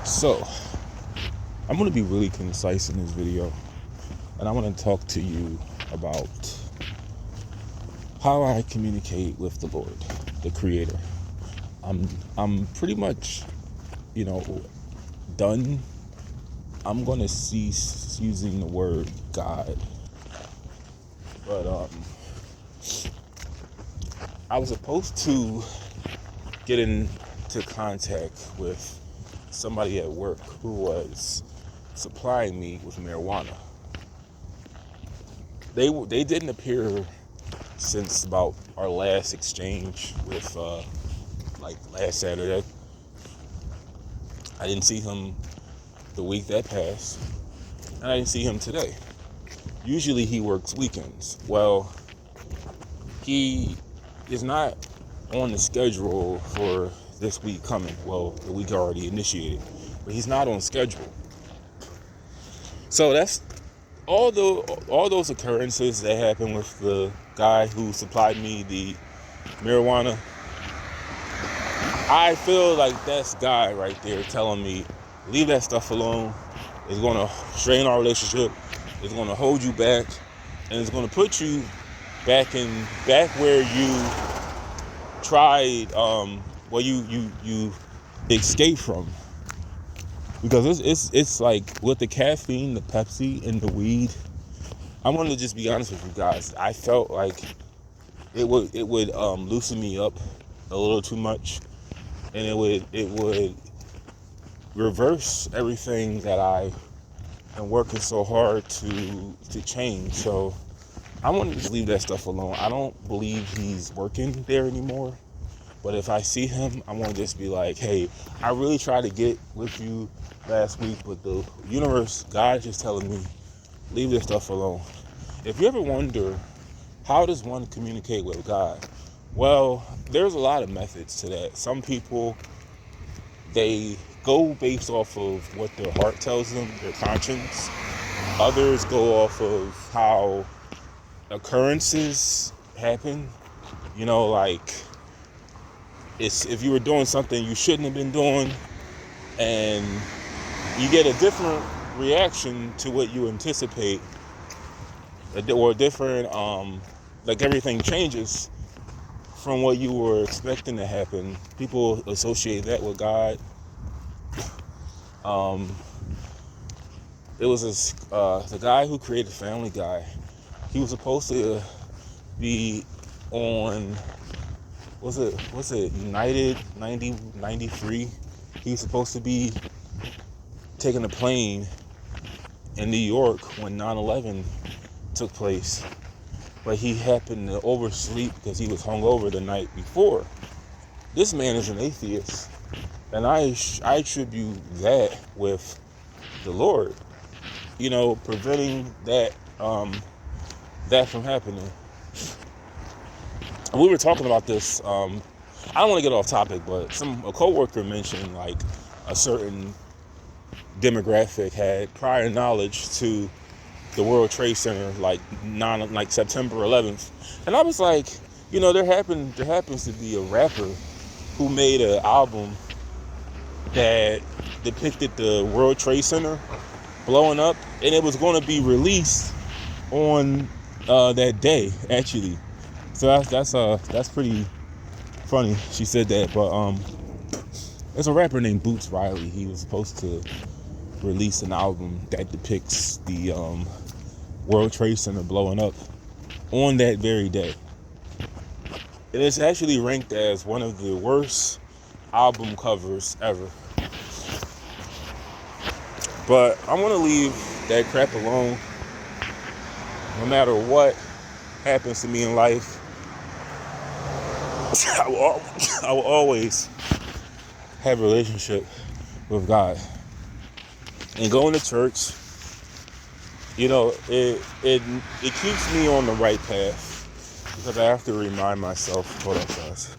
So, I'm going to be really concise in this video, and I want to talk to you about how I communicate with the Lord, the Creator. I'm pretty much, done. I'm going to cease using the word God. But I was supposed to get into contact with somebody at work who was supplying me with marijuana. They didn't appear since about our last exchange with last Saturday. I didn't see him the week that passed, and I didn't see him today. Usually he works weekends. Well, he is not on the schedule for this week coming. Well, the week already initiated, but he's not on schedule. So that's all those occurrences that happened with the guy who supplied me the marijuana. I feel like that's guy right there telling me, leave that stuff alone. It's going to strain our relationship. It's going to hold you back, and it's going to put you back where you tried, where you escape from. Because it's like with the caffeine, the Pepsi, and the weed. I'm gonna just be honest with you guys. I felt like it would loosen me up a little too much, and it would reverse everything that I am working so hard to change. So I want to just leave that stuff alone. I don't believe he's working there anymore. But if I see him, I want to just be like, hey, I really tried to get with you last week, but the universe, God is just telling me, leave this stuff alone. If you ever wonder, how does one communicate with God? Well, there's a lot of methods to that. Some people, they go based off of what their heart tells them, their conscience. Others go off of how occurrences happen. It's if you were doing something you shouldn't have been doing, and you get a different reaction to what you anticipate, or different, everything changes from what you were expecting to happen. People associate that with God. It was the guy who created Family Guy. He was supposed to be on, what's it, United 93. He was supposed to be taking a plane in New York when 9/11 took place, but he happened to oversleep because he was hungover the night before. This man is an atheist, and I attribute that with the Lord, preventing that from happening. We were talking about this. I don't want to get off topic, but a coworker mentioned like a certain demographic had prior knowledge to the World Trade Center, like September 11th, and I was like, there happens to be a rapper who made an album that depicted the World Trade Center blowing up, and it was going to be released on that day, actually. So that's pretty funny. She said that, but there's a rapper named Boots Riley. He was supposed to release an album that depicts the World Trade Center blowing up on that very day. And it's actually ranked as one of the worst album covers ever. But I'm gonna leave that crap alone. No matter what happens to me in life, I will always have a relationship with God. And going to church, it keeps me on the right path, because I have to remind myself. Hold on, guys.